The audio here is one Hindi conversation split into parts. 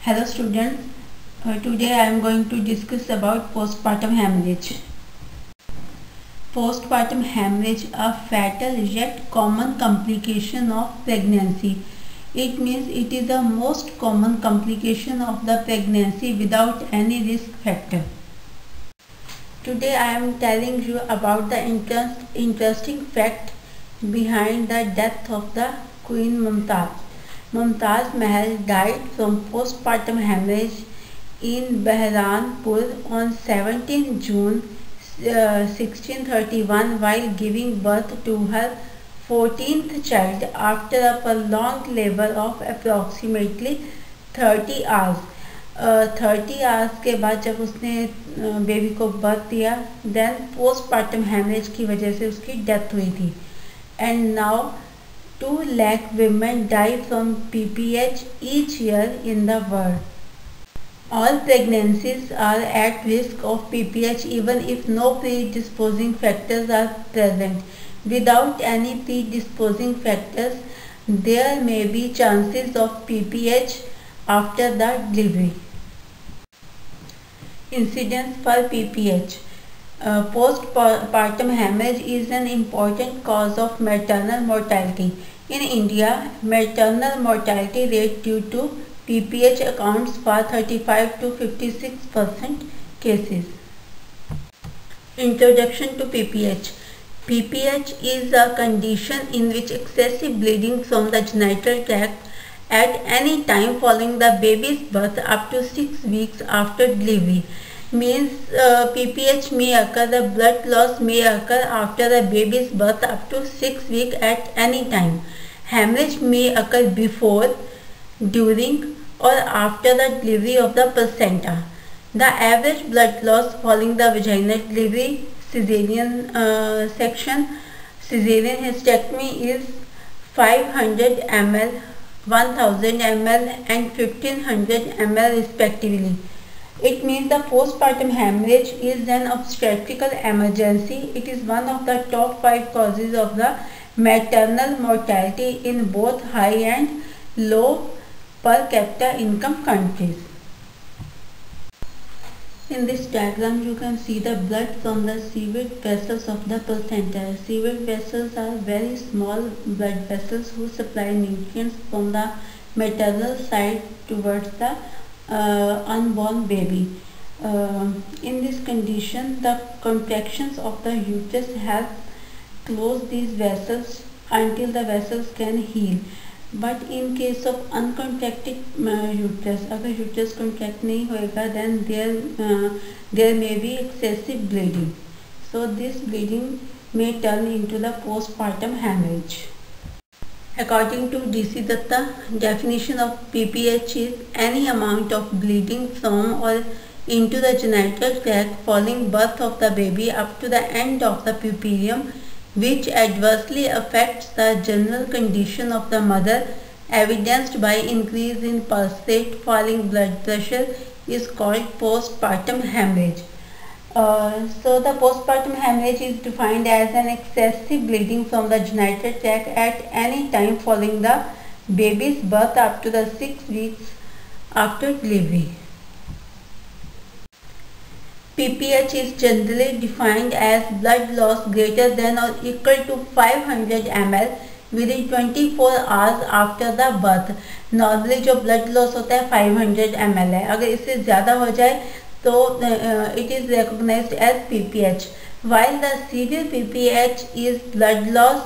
Hello students, today I am going to discuss about postpartum hemorrhage. Postpartum hemorrhage, a fatal yet common complication of pregnancy. It means it is the most common complication of the pregnancy without any risk factor. Today I am telling you about the interesting fact behind the death of the Queen Mumtaz. Mumtaz Mahal died from postpartum hemorrhage in Behranpur on 17 June 1631 while giving birth to her 14th child after a prolonged labor of approximately 30 hours. 30 hours के बाद जब उसने बेबी को बर्थ दिया, देन पोस्टपार्टम हेमरेज की वजह से उसकी डेथ हुई थी. And now 2 lakh women die from PPH each year in the world. All pregnancies are at risk of PPH even if no predisposing factors are present. Without any predisposing factors, there may be chances of PPH after the delivery. Incidence for PPH. Postpartum hemorrhage is an important cause of maternal mortality. In India, maternal mortality rate due to PPH accounts for 35 to 56% cases. Introduction to PPH. PPH is a condition in which excessive bleeding from the genital tract at any time following the baby's birth up to 6 weeks after delivery. Means PPH may occur, the blood loss may occur after the baby's birth up to 6 weeks at any time. Hemorrhage may occur before, during or after the delivery of the placenta. The average blood loss following the vaginal delivery, cesarean section, cesarean hysterectomy is 500 ml, 1000 ml and 1500 ml respectively. It means the postpartum hemorrhage is an obstetrical emergency. It is one of the top 5 causes of the maternal mortality in both high and low per capita income countries. In this diagram, you can see the blood from the severed vessels of the placenta. Severed vessels are very small blood vessels who supply nutrients from the maternal side towards the unborn baby. In this condition, the contractions of the uterus help close these vessels until the vessels can heal. But in case of uncontracted uterus, अगर uterus contract नहीं होएगा, then there may be excessive bleeding. So this bleeding may turn into the postpartum hemorrhage. According to D.C. Datta, definition of PPH is any amount of bleeding from or into the genital tract following birth of the baby up to the end of the puerperium, which adversely affects the general condition of the mother, evidenced by increase in pulse rate, falling blood pressure, is called postpartum hemorrhage. So the postpartum hemorrhage is defined as an excessive bleeding from the genital tract at any time following the baby's birth up to the 6 weeks after delivery. PPH is generally defined as blood loss greater than or equal to 500 ml within 24 hours after the birth. Normally जो blood loss होता है 500 ml है. अगर इससे ज़्यादा हो जाए तो it is recognized as PPH. While the severe PPH is blood loss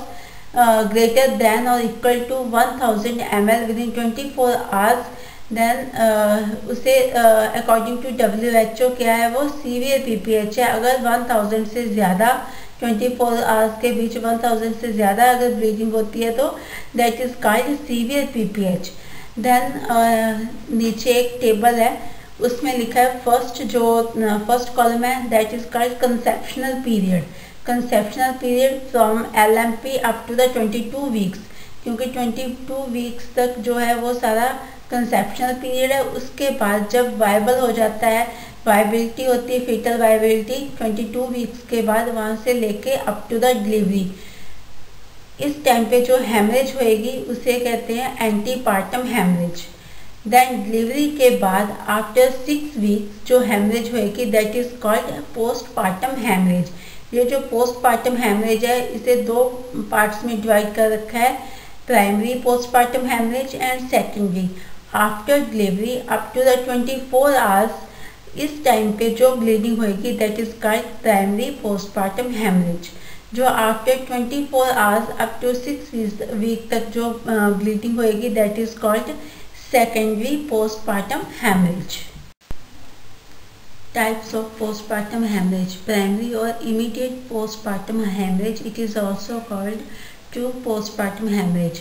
greater than or equal to 1000 ml within 24 hours, then उसे according to WHO क्या है, वो severe PPH है. अगर 1000 से ज़्यादा 24 hours के बीच 1000 से ज़्यादा अगर bleeding होती है तो that is called severe PPH. Then नीचे एक टेबल है, उसमें लिखा है फर्स्ट कॉलम है, that is called conceptional period. Conceptional period from LMP up to the 22 weeks, क्योंकि 22 वीक्स तक जो है वो सारा कंसेप्शनल पीरियड है. उसके बाद जब वाइबल हो जाता है, वाइबिलिटी होती है, फीटल वाइबिलिटी 22 वीक्स के बाद वहाँ से लेके अप टू द डिलीवरी. इस टाइम पे जो हेमरेज होएगी उसे कहते हैं एंटीपार्टम हेमरेज. देन डिलीवरी के बाद आफ्टर 6 वीक्स जो हेमरेज होएगी that is called postpartum haemorrhage. ये जो पोस्टपार्टम हेमरेज है इसे दो पार्ट्स में डिवाइड कर रखा है, primary postpartum haemorrhage and secondary. After delivery up to the 24 hours इस टाइम पे जो ब्लीडिंग होएगी that is called primary postpartum haemorrhage. जो after 24 hours up to 6 week तक जो ब्लीडिंग होएगी that is called secondary postpartum haemorrhage. Types of postpartum haemorrhage, primary और immediate postpartum haemorrhage, it is also called to postpartum hemorrhage.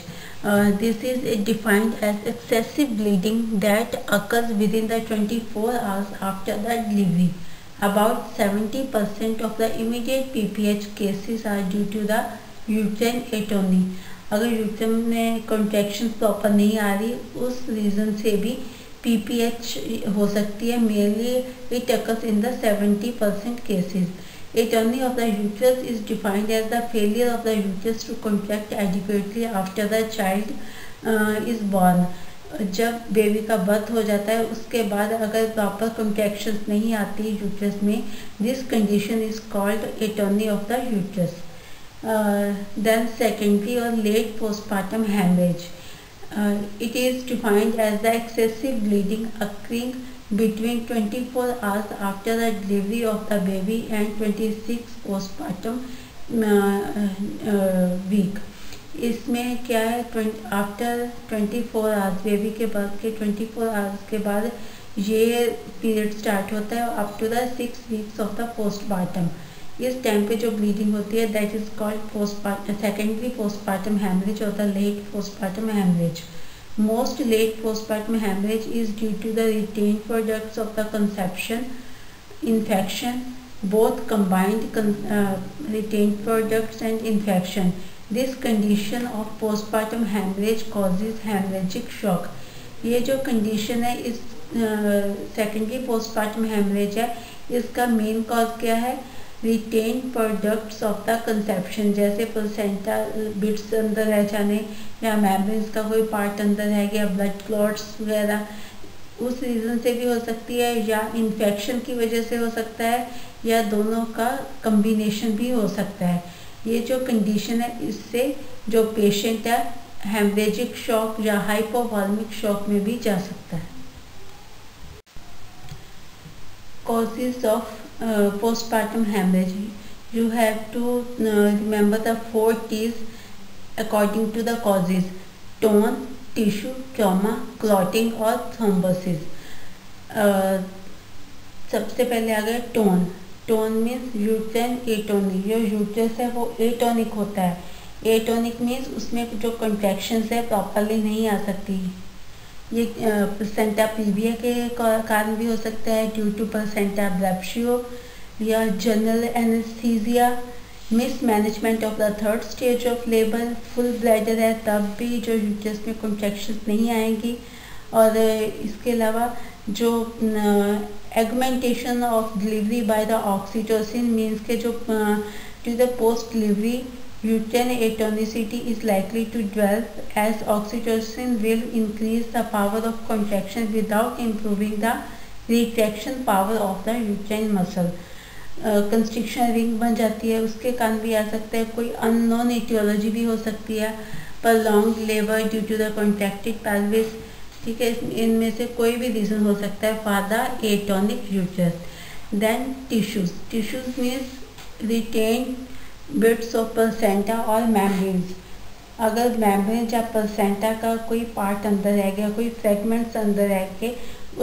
This is defined as excessive bleeding that occurs within the 24 hours after the delivery. About 70% of the immediate PPH cases are due to the uterine atony. अगर यूट्रम में कॉन्ट्रैक्शंस प्रॉपर नहीं आ रही उस रीज़न से भी PPH हो सकती है। Mainly it occurs in the 70% cases. Atony of the uterus is defined as the failure of the uterus to contract adequately after the child is born. जब बेबी का बर्थ हो जाता है उसके बाद अगर प्रॉपर कॉन्ट्रैक्शंस नहीं आती यूट्रस में, this condition is called atony of the uterus. Then secondary और late postpartum haemorrhage, it is defined as the excessive bleeding occurring between 24 hours after the delivery of the baby and 26 postpartum week. इसमें क्या है, आफ्टर 24 आवर्स बेबी के बर्थ के 24 आवर्स के बाद ये पीरियड स्टार्ट होता है up to the 6 weeks of the postpartum. इस टाइम पे जो ब्लीडिंग होती है that is called postpartum secondary postpartum haemorrhage और the late postpartum haemorrhage. Most late postpartum hemorrhage is due to the retained products of the conception infection, both combined retained products and infection. This condition of postpartum hemorrhage causes hemorrhagic shock. ये जो कंडीशन है इस सेकेंडरी पोस्टपार्टम हेमरेज है, इसका मेन कॉज क्या है, retain products of the conception, जैसे प्लेसेंटा बिट्स अंदर रह जाने या मेम्ब्रेन्स का कोई पार्ट अंदर रह गया, ब्लड क्लॉट्स वगैरह, उस रीज़न से भी हो सकती है या इन्फेक्शन की वजह से हो सकता है या दोनों का कम्बिनेशन भी हो सकता है। ये जो कंडीशन है इससे जो पेशेंट है हेमरेजिक शॉक या हाइपोवॉल्मिक शॉक में भी जा सकता है। Causes of postpartum hemorrhage, you have to remember the 4 T's according to the causes: tone, tissue, trauma, clotting और thrombosis. सबसे पहले आ गया tone. Tone means uterine atony, जो यूट्रस है वो एटोनिक होता है। एटोनिक मीन्स उसमें जो कंट्रैक्शंस है प्रॉपरली नहीं आ सकती। ये प्लेसेंटा प्रीविया के कारण भी हो सकता है, ड्यू टू प्लेसेंटा ब्रेप्शियो या general anaesthesia, miss management of the third stage of labour, full bladder है तब भी जो यूट्रस में कॉन्ट्रैक्शंस नहीं आएंगी। और इसके अलावा जो augmentation of delivery by the oxytocin means के जो to the post delivery uterine atonicity is likely to develop as oxytocin will increase the power of contraction without improving the retraction power of the uterine muscle. Constriction ring बन जाती है, उसके कारण भी आ सकता है। कोई अननोन एटियोलॉजी भी हो सकती है, prolonged labor due to the contracted pelvis, ठीक है, इनमें से कोई भी रीज़न हो सकता है for the atonic uterus. Then tissues means retain bits of placenta और मेम्ब्रेन्स। अगर मेम्ब्रेन या प्लेसेंटा का कोई पार्ट अंदर रह गया, कोई फ्रेगमेंट्स अंदर रह के,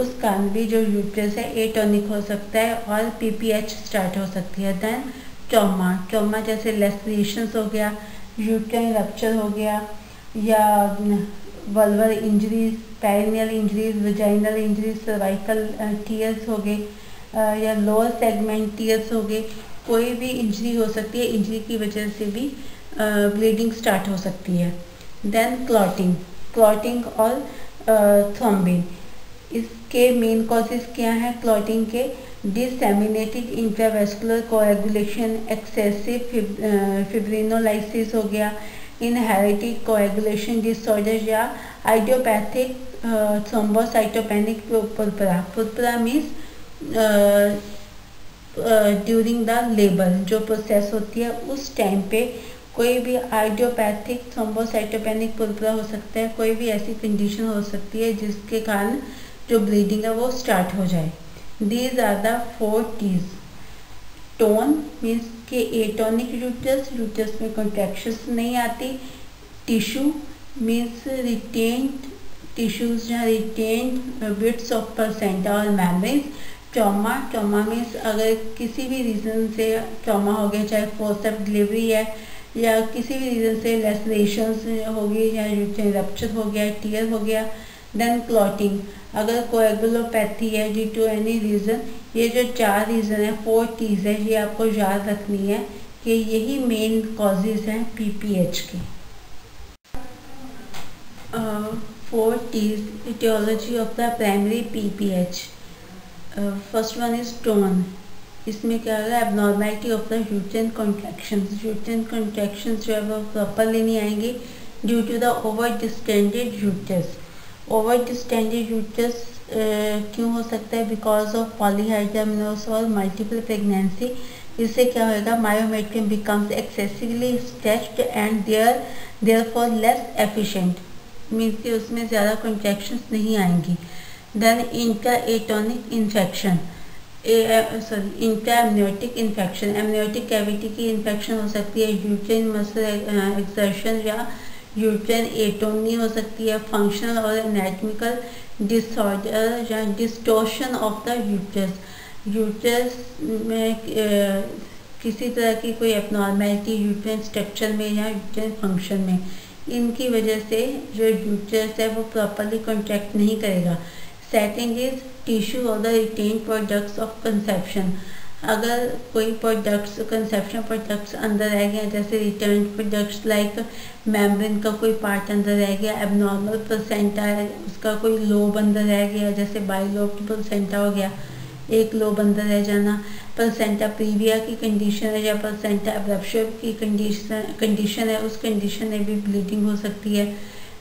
उस कारण भी जो यूट्रस है एटोनिक हो सकता है और पीपीएच स्टार्ट हो सकती है। देन ट्रॉमा जैसे लेसरेशंस हो गया, यूट्राइन रप्चर हो गया या vulvar injuries, perineal injuries, vaginal injuries, cervical tears हो गए या लोअर सेगमेंट टीयर्स हो गए, कोई भी इंजरी हो सकती है। इंजरी की वजह से भी ब्लीडिंग स्टार्ट हो सकती है। देन क्लॉटिंग और थ्रोम्बिन, इसके मेन कॉजेज क्या हैं क्लॉटिंग के? डिसएमिनेटेड इंट्रावेस्कुलर कोएगुलेशन, एक्सेसिव फिब्रिनोलाइसिस हो गया, इनहेरिटेड कोएगुलेशन डिसऑर्डर या idiopathic thrombocytopenic purpura. Purpura means during the labour, जो प्रोसेस होती है उस टाइम पे कोई भी आइडियोपैथिक थ्रोम्बोसाइटोपेनिक पुरपुरा हो सकता है, कोई भी ऐसी कंडीशन हो सकती है जिसके कारण जो ब्लीडिंग है वो स्टार्ट हो जाए। These are the 4 T's। Tone means के एटोनिक यूट्रस, यूट्रस में कॉन्ट्रैक्शंस नहीं आती। टिश्यू मीन्स रिटेन्ड टिश्यूज जहाँ रिटेन्ड बिट्स ऑफ प्लेसेंटा और मेम्ब्रेन्स। ट्रॉमा, ट्रॉमा मीन्स अगर किसी भी रीज़न से ट्रॉमा हो गया, चाहे फोर्सेप्ट डिलीवरी है या किसी भी रीज़न से लेसरेशंस होगी या यूट्राइन रप्चर हो गया, टीयर हो गया। देन क्लॉटिंग, अगर कोएगुलोपैथी है ड्यू टू एनी रीज़न। ये जो 4 रीज़न है, 4 T's है, ये आपको याद रखनी है कि यही मेन कॉजेज हैं PPH के। 4 T's etiology of the primary PPH। First one is tone. इसमें क्या होगा, abnormality of the uterine contractions. Uterine contractions जो है वो प्रॉपरली नहीं आएंगे due to the over distended uterus. Over distended uterus क्यों हो सकता है? बिकॉज ऑफ पॉलीहाइड्रोमिनोस और मल्टीपल प्रेगनेंसी। इससे क्या होगा, myometrium becomes excessively stretched and therefore less efficient, means कि उसमें ज़्यादा कॉन्ट्रैक्शंस नहीं आएंगी। Then intraatonic infection, intraamniotic infection, amniotic cavity की इन्फेक्शन हो सकती है। यूट्राइन मसल एक्सर्शन या यूट्राइन एटोनी हो सकती है। फंक्शनल और एनाटॉमिकल डिसऑर्डर या distortion of the uterus, uterus में किसी तरह की कोई एबनॉर्मेलिटी यूट्राइन स्ट्रक्चर में या यूट्राइन फंक्शन में, इनकी वजह से जो यूट्रस है वो प्रॉपरली कॉन्ट्रैक्ट नहीं करेगा। सेकंड इज टिश्यू और the retain products of conception. अगर कोई प्रोडक्ट्स, कंसेप्शन प्रोडक्ट्स अंदर रह गए, जैसे रिटर्न प्रोडक्ट्स लाइक मेम्ब्रेन का कोई पार्ट अंदर रह गया, एबनॉर्मल प्लेसेंटा है उसका कोई लोब अंदर रह गया, जैसे बाइलोब प्लेसेंटा हो गया, एक लोब अंदर रह जाना। प्लेसेंटा प्रीविया की कंडीशन है या प्लेसेंटा एब्रप्शन की कंडीशन है, उस कंडीशन में भी ब्लीडिंग हो सकती है।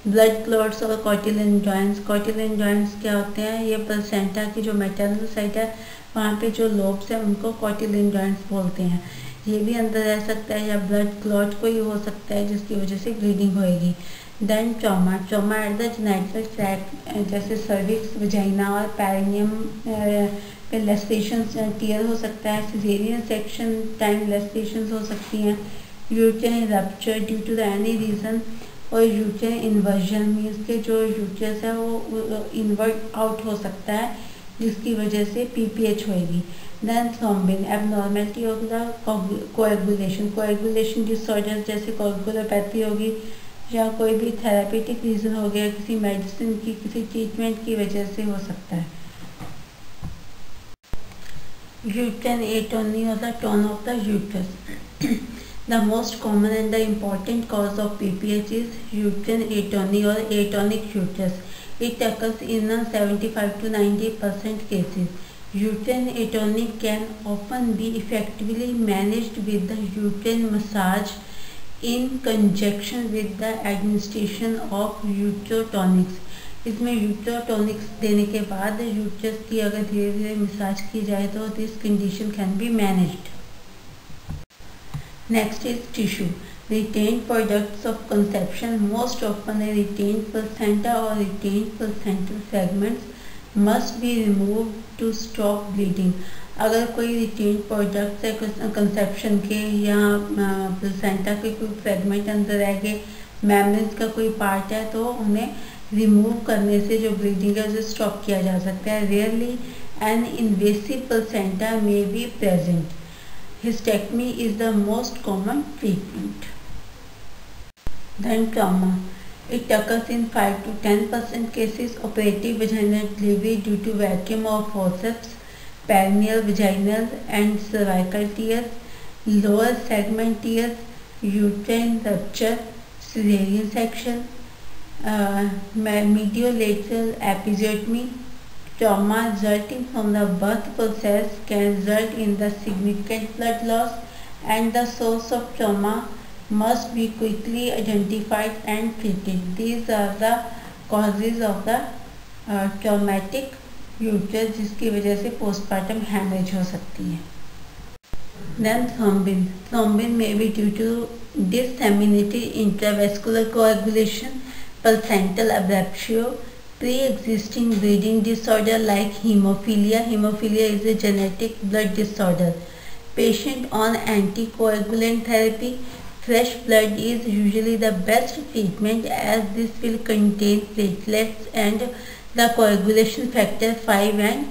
ब्लड क्लॉट्स और कॉटिलिन जॉइंट्स। कॉटिलिन जॉइंट्स क्या होते हैं? ये प्लेसेंटा की जो मैटरनल साइड है वहाँ पे जो लोब्स हैं उनको कॉटिलिन जॉइंट्स बोलते हैं, ये भी अंदर रह सकता है। या ब्लड क्लॉट कोई हो सकता है जिसकी वजह से ब्लीडिंग होएगी। Then trauma, trauma at the genital tract, जैसे सर्विक्स, वजाइना और पेरिनियम पे लेस्टेशंस, टीयर हो सकता है। सिजेरियन सेक्शन टाइम लेस्टेशंस हो सकती हैं। Uterine rupture due to the any reason, और यूट्राइन इन्वर्जन मीन्स के जो यूट्रस है वो इन्वर्ट आउट हो सकता है जिसकी वजह से PPH होएगी। Then thrombin, abnormality of the coagulation, coagulation disorder जैसे कोएगुलोपैथी होगी या कोई भी थेरापेटिक रीज़न हो गया, किसी मेडिसिन की, किसी ट्रीटमेंट की वजह से हो सकता है। यूट्राइन एटोनी और the tone of the uterus. The most common and the important cause of PPH is uterine atony or atonic uterus. It occurs in 75 to 90% cases. Uterine atony can often be effectively managed with the uterine massage in conjunction with the administration of uterotonics. इसमें यूट्रोटॉनिक्स देने के बाद यूट्रस की अगर धीरे धीरे मसाज की जाए तो this condition can be managed. Next is tissue. Retained products of conception, most often a retained placenta or retained placental fragments must be removed to stop bleeding. अगर कोई retained products है कंसेप्शन के या प्लेसेंटा के कोई फ्रेगमेंट अंदर रह गए, मेम्ब्रेन का कोई पार्ट है, तो उन्हें रिमूव करने से जो ब्लीडिंग है उसे स्टॉप किया जा सकता है। Rarely an invasive placenta may be present. Hysterectomy is the most common treatment. Then trauma. It occurs in 5 to 10% cases. Operative vaginal delivery due to vacuum of forceps, perineal, vaginal and cervical tears, lower segment tears, uterine rupture, cesarean section, mediolateral episiotomy. Trauma resulting from the birth process can result in the significant blood loss, and the source of trauma must be quickly identified and treated. These are the causes of the traumatic uterus जिसकी वजह से पोस्टमार्टम हैमरेज हो सकती है। Then thrombin may be due to disseminated intravascular coagulation, placental abruptio, pre-existing bleeding disorder like hemophilia. Hemophilia is a genetic blood disorder. Patient on anticoagulant therapy. Fresh blood is usually the best treatment as this will contain platelets and the coagulation factor 5 and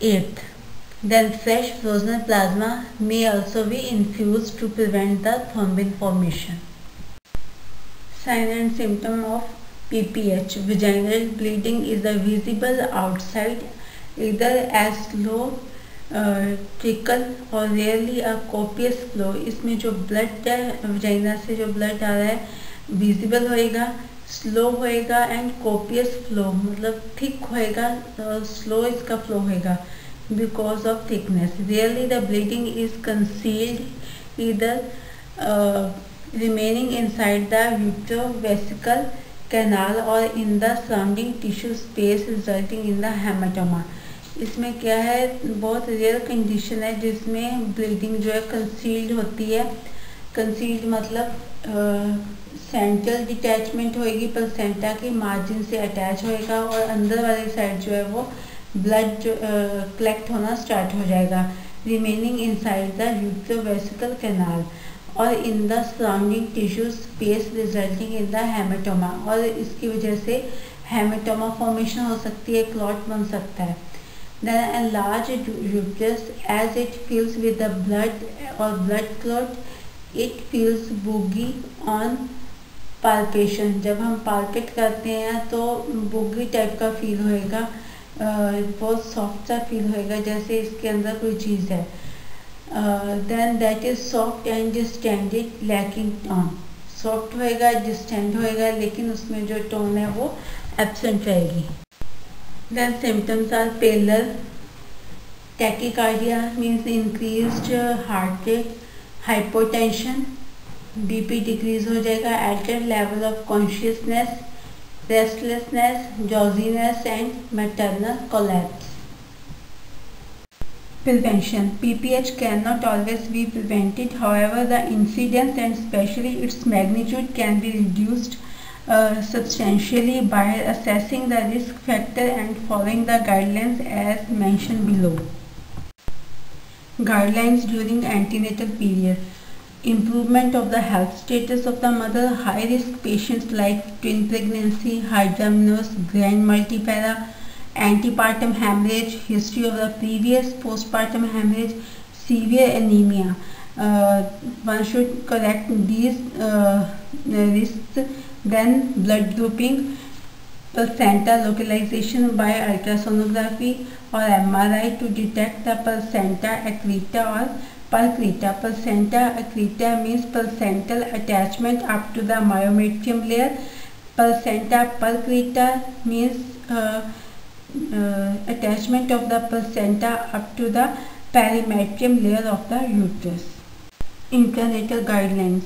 8. Then fresh frozen plasma may also be infused to prevent the thrombin formation. Sign and symptom of PPH. Vaginal bleeding is visible outside, either as slow trickle और rarely a copious flow. इसमें जो ब्लड है वजाइना से जो ब्लड आ रहा है विजिबल होएगा, स्लो होएगा एंड कोपियस फ्लो मतलब थिक होएगा और स्लो इसका फ्लो होएगा because of thickness. Rarely the bleeding is concealed, either remaining inside the utero-vesical canal or in the surrounding tissue space resulting in the hematoma. इसमें क्या है बहुत रेयर कंडीशन है जिसमें ब्लीडिंग जो है कंसील्ड होती है। कंसील्ड मतलब सेंट्रल डिटैचमेंट होएगी, प्लेसेंटा के मार्जिन से अटैच होएगा और अंदर वाली साइड जो है वो ब्लड कलेक्ट होना स्टार्ट हो जाएगा। रिमेनिंग इनसाइड द यूट्रोवेसिकल कैनाल और in the surrounding tissue space resulting in the haematoma और इसकी वजह से हेमेटोमा फॉर्मेशन हो सकती है, क्लॉट बन सकता है। Then enlarged uterus as it fills with the blood और blood clot it feels boggy on palpation. जब हम पाल्पेट करते हैं तो बूगी टाइप का फील होएगा, बहुत सॉफ्ट सा फील होएगा जैसे इसके अंदर कोई चीज़ है। Then that is soft and distended lacking tone. Soft होएगा, डिस्टेंड होएगा लेकिन उसमें जो टोन है वो एब्सेंट रहेगी। Then symptoms are pallor, tachycardia means increased heart rate, hypotension BP decrease हो जाएगा, altered level of consciousness, restlessness, drowsiness and maternal collapse. Prevention. PPH cannot always be prevented. However, the incidence and especially its magnitude can be reduced substantially by assessing the risk factor and following the guidelines as mentioned below. Guidelines during antenatal period. Improvement of the health status of the mother. High risk patients like twin pregnancy, hydramnios, grand multipara, antepartum hemorrhage, history of the previous postpartum hemorrhage, severe anemia. One should correct these risks. Then blood grouping, placenta localization by ultrasonography or MRI to detect the placenta accreta or Pulchrita. Placenta accreta means placental attachment up to the myometrium layer. Placenta pulchrita means attachment of the placenta up to the perimetrium layer of the uterus. Intranatal guidelines.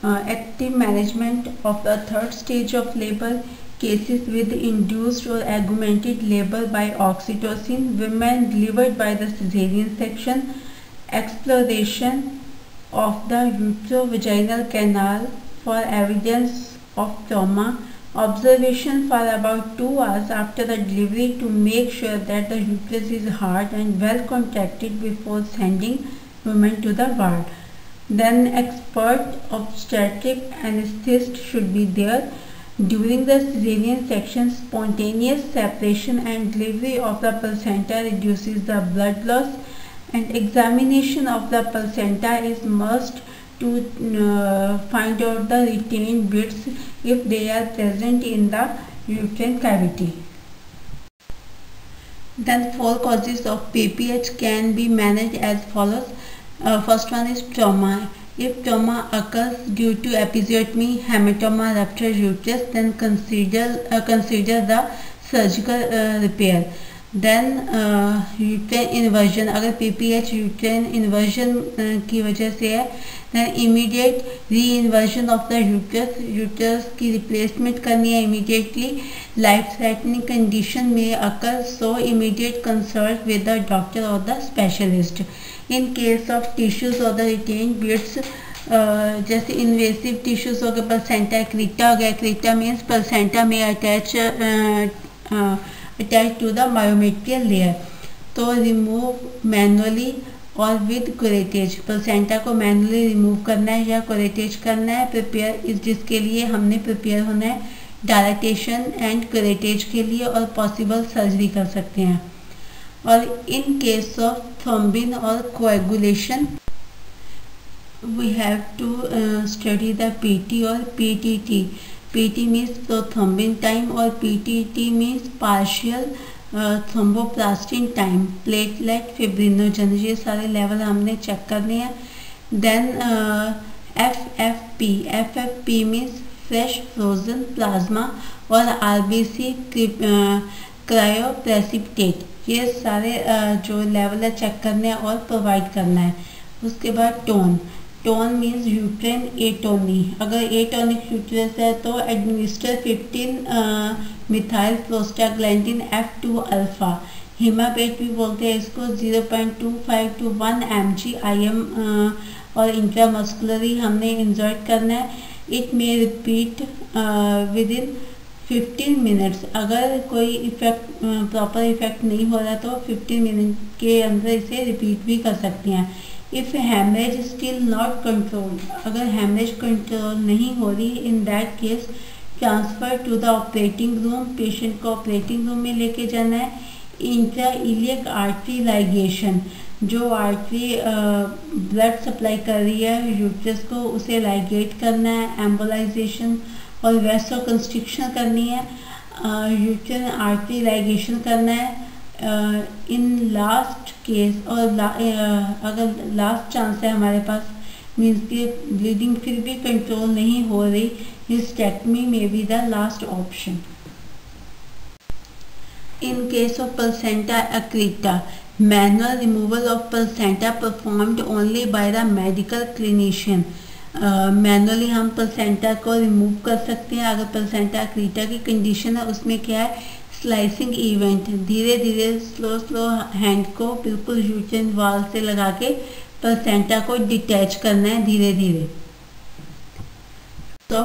Active management of the third stage of labor. Cases with induced or augmented labor by oxytocin. Women delivered by the cesarean section. Exploration of the uterovaginal canal for evidence of trauma. Observation for about 2 hours after the delivery to make sure that the uterus is hard and well contracted before sending women to the ward. Then expert obstetric anesthetist should be there. During the cesarean section, spontaneous separation and delivery of the placenta reduces the blood loss. And examination of the placenta is must to find out the retained bits if they are present in the uterine cavity. Then 4 causes of PPH can be managed as follows. First one is trauma. If trauma occurs due to episiotomy, hematoma, ruptured uterus, then consider the surgical repair. Then uterine inversion, अगर पीपीएच यूट्रेन इन्वर्जन की वजह से है, then immediate reinversion of the uterus की रिप्लेसमेंट करनी है इमीडिएटली। लाइफ थ्रेटनिंग कंडीशन में occur, so immediate consult with the doctor और the specialist. In case of tissues और द रिटेन ब्लड्स, जैसे इन्वेसिव टिश्यूज हो गए, प्लेसेंटा एक्रीटा हो गया, एक्रीटा मीन्स प्लेसेंटा में attach to the myometrial layer, तो रिमूव मैनुअली और विद कुरेटेज। प्लेसेंटा को मैनुअली रिमूव करना है या कुरेटेज करना है, प्रिपेयर जिसके लिए हमने प्रिपेयर होना है डायलेटेशन एंड कुरेटेज के लिए, और पॉसिबल सर्जरी कर सकते हैं। और इन केस ऑफ थ्रोम्बिन और coagulation we have to study the PT or PTT. PT means thrombin time और PTT means partial thromboplastin time, platelet fibrinogen, ये सारे लेवल हमने चेक करने हैं। Then FFP means fresh frozen plasma और RBC cryoprecipitate, ये सारे जो लेवल है चेक करने हैं और प्रोवाइड करना है। उसके बाद टोन मीन्स यूट्रेन एटोनी, अगर एटोनिक यूट्रस है तो administer 15 methyl prostaglandin F2 alpha, Hemabate भी बोलते हैं इसको, 0.25 to 1 mg IM और इंट्रामस्कुलरी हमने इंजर्ट करना है। It may repeat with in 15 minutes, अगर कोई इफेक्ट प्रॉपर इफेक्ट नहीं हो रहा तो 15 मिनट के अंदर इसे रिपीट भी कर सकते हैं। If haemorrhage still not control, अगर हेमरेज कंट्रोल नहीं हो रही, in that case transfer to the operating room, patient को ऑपरेटिंग रूम में लेके जाना है। इंट्राइलियक आर्टरी लाइगेशन, जो आर्टरी ब्लड सप्लाई कर रही है यूट्रस को, उसे लाइगेट करना है। एम्बोलाइजेशन और वेसो कंस्ट्रिक्शन करनी है, यूट्रन आर्टरी लाइगेशन करना है। इन लास्ट केस, और अगर लास्ट चांस है हमारे पास, मीन्स कि ब्लीडिंग फिर भी कंट्रोल नहीं हो रही, hysterectomy may be the last option. In case of placenta accreta, manual removal of placenta performed only by the medical clinician. Manually हम प्लेसेंटा को रिमूव कर सकते हैं। अगर प्लेसेंटा एक्रीटा की कंडीशन है, उसमें क्या है, स्लाइसिंग इवेंट, धीरे धीरे स्लो हैंड को बिल्कुल यूट्रन वाल से लगा के प्लेसेंटा को डिटैच करना है धीरे धीरे। तो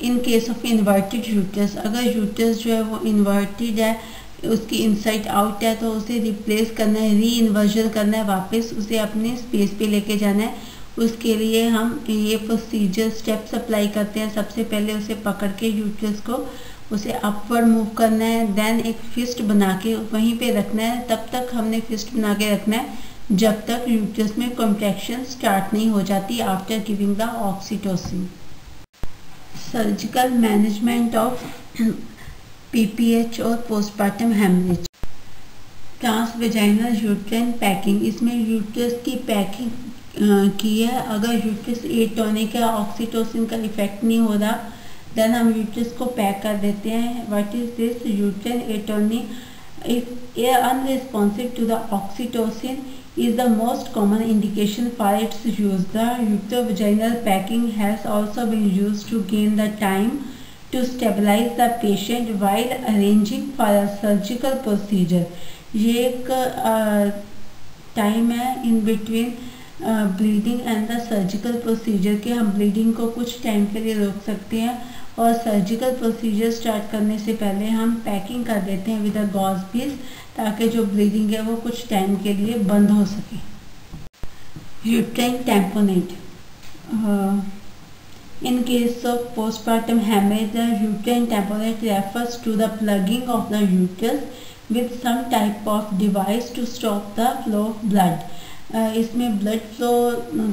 इन केस ऑफ इन्वर्टेड यूट्रस, अगर यूट्रस जो है वो इन्वर्टेड है, उसकी इनसाइड आउट है, तो उसे रिप्लेस करना है, री इन्वर्जन करना है, वापस उसे अपने स्पेस पे लेके जाना है। उसके लिए हम ये प्रोसीजर स्टेप्स अप्लाई करते हैं। सबसे पहले उसे पकड़ के यूट्रस को उसे अपवर्ड मूव करना है, देन एक फिस्ट बना के वहीं पे रखना है। तब तक हमने फिस्ट बना के रखना है जब तक यूट्रस में कॉन्ट्रैक्शन स्टार्ट नहीं हो जाती after giving the oxytocin. Surgical management of PPH और postpartum haemorrhage. Transvaginal uterine packing, इसमें यूट्रस की पैकिंग की है। अगर यूट्रस एटोनिक है, ऑक्सीटोसिन का इफेक्ट नहीं हो रहा, देन हम यूट्रस को पैक कर देते हैं। What is this? Uterine atony if unresponsive to the oxytocin is the most common indication for its use. The uterovaginal packing has also been used to gain the time to stabilize the patient while arranging for a surgical procedure. ये एक टाइम है in between bleeding and the surgical procedure के, हम ब्लीडिंग को कुछ टाइम के लिए रोक सकते हैं और सर्जिकल प्रोसीजर स्टार्ट करने से पहले हम पैकिंग कर देते हैं विद अ गॉज पीस, ताकि जो ब्लीडिंग है वो कुछ टाइम के लिए बंद हो सके। Uterine tamponade, in case of postpartum haemorrhage the uterine tamponade refers to the plugging of the uterus with some type of device to stop the flow of blood. इसमें ब्लड फ्लो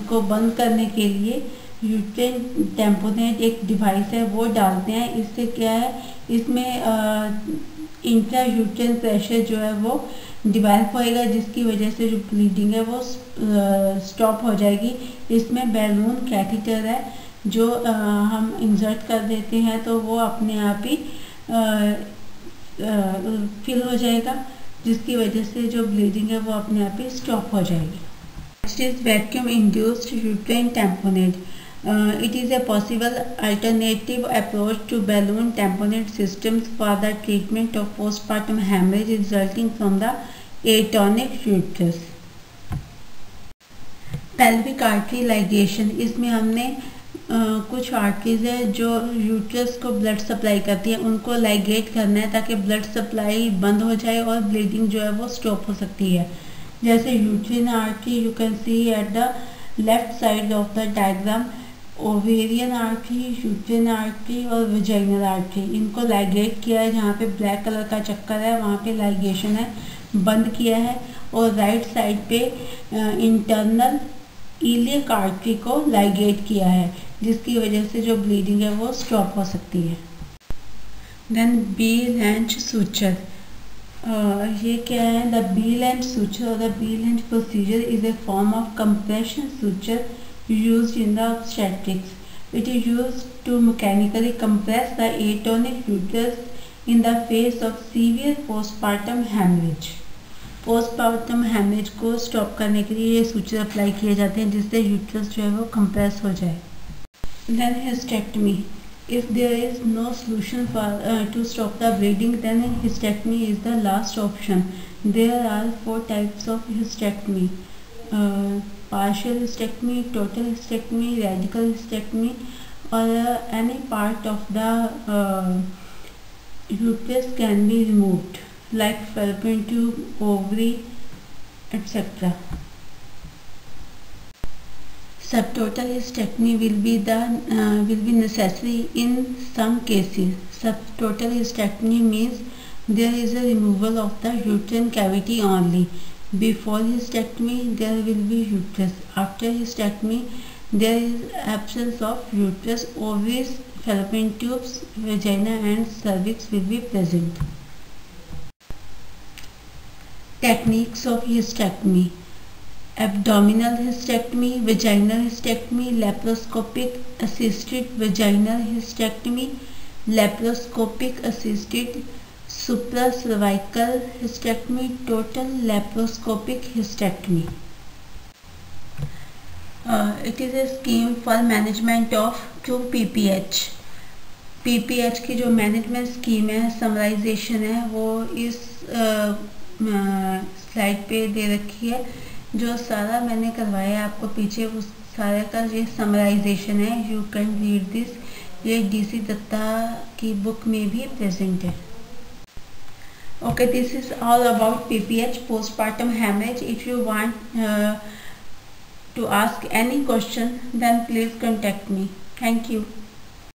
को बंद करने के लिए यूट्राइन टैम्पोनेट एक डिवाइस है वो डालते हैं। इससे क्या है, इसमें इंट्रा यूट्राइन प्रेशर जो है वो डेवलप होएगा, जिसकी वजह से जो ब्लीडिंग है वो स्टॉप हो जाएगी। इसमें बैलून कैथीटर है जो हम इंसर्ट कर देते हैं तो वो अपने आप ही फिल हो जाएगा। जिसकी वजह से जो ब्लीडिंग है वो अपने आप ही स्टॉप हो जाएगी। Next is vacuum induced uterine tamponade. It is a possible alternative approach to balloon tamponade systems for the treatment of postpartum hemorrhage resulting from the atonic uterus. Pelvic artery ligation, इसमें हमने कुछ आर्टरीज है जो यूट्रस को ब्लड सप्लाई करती है, उनको लाइगेट करना है ताकि ब्लड सप्लाई बंद हो जाए और ब्लीडिंग जो है वो स्टॉप हो सकती है। जैसे uterine artery you can see at the left side of the diagram, ovarian artery, uterine artery और वेजाइनल आर्टरी, इनको लाइगेट किया है। जहाँ पे ब्लैक कलर का चक्कर है वहाँ पे लाइगेशन है, बंद किया है। और राइट साइड पे इंटरनल इलियक आर्टरी को लाइगेट किया है, जिसकी वजह से जो ब्लीडिंग है वो स्टॉप हो सकती है। देन बी-लेंच सूचर, ये क्या है? द बी-लेंच सूचर और the B-lens procedure is a form of compression suture used in the obstetrics. It is used to mechanically compress the atonic uterus in the face of severe postpartum hemorrhage. Postpartum haemorrhage को स्टॉप करने के लिए ये सूचर अप्लाई किए जाते हैं जिससे यूट्रस जो है वो कंप्रेस हो जाए। Then hysterectomy, if there is no solution for to stop the bleeding then hysterectomy is the last option. There are 4 types of hysterectomy, partial hysterectomy, total hysterectomy, radical hysterectomy, or any part of the uterus can be removed like fallopian tube, ovary, etc. Subtotal hysterectomy will be necessary in some cases. Subtotal hysterectomy means there is a removal of the uterine cavity only. Before hysterectomy there will be uterus. After hysterectomy there is absence of uterus, ovaries, fallopian tubes, vagina and cervix will be present. Techniques of hysterectomy: abdominal hysterectomy, vaginal hysterectomy, laparoscopic assisted vaginal hysterectomy, laparoscopic assisted supracervical hysterectomy, total laparoscopic hysterectomy. It is a scheme for management of through PPH. PPH की जो मैनेजमेंट स्कीम है, समराइजेशन है, वो इस स्लाइड पे दे रखी है। जो सारा मैंने करवाया है आपको पीछे, उस सारे का ये समराइजेशन है। यू कैन रीड दिस, ये DC दत्ता की बुक में भी प्रेजेंट है। Okay, this is all about PPH, postpartum hemorrhage. If you want to ask any question, then please contact me. Thank you.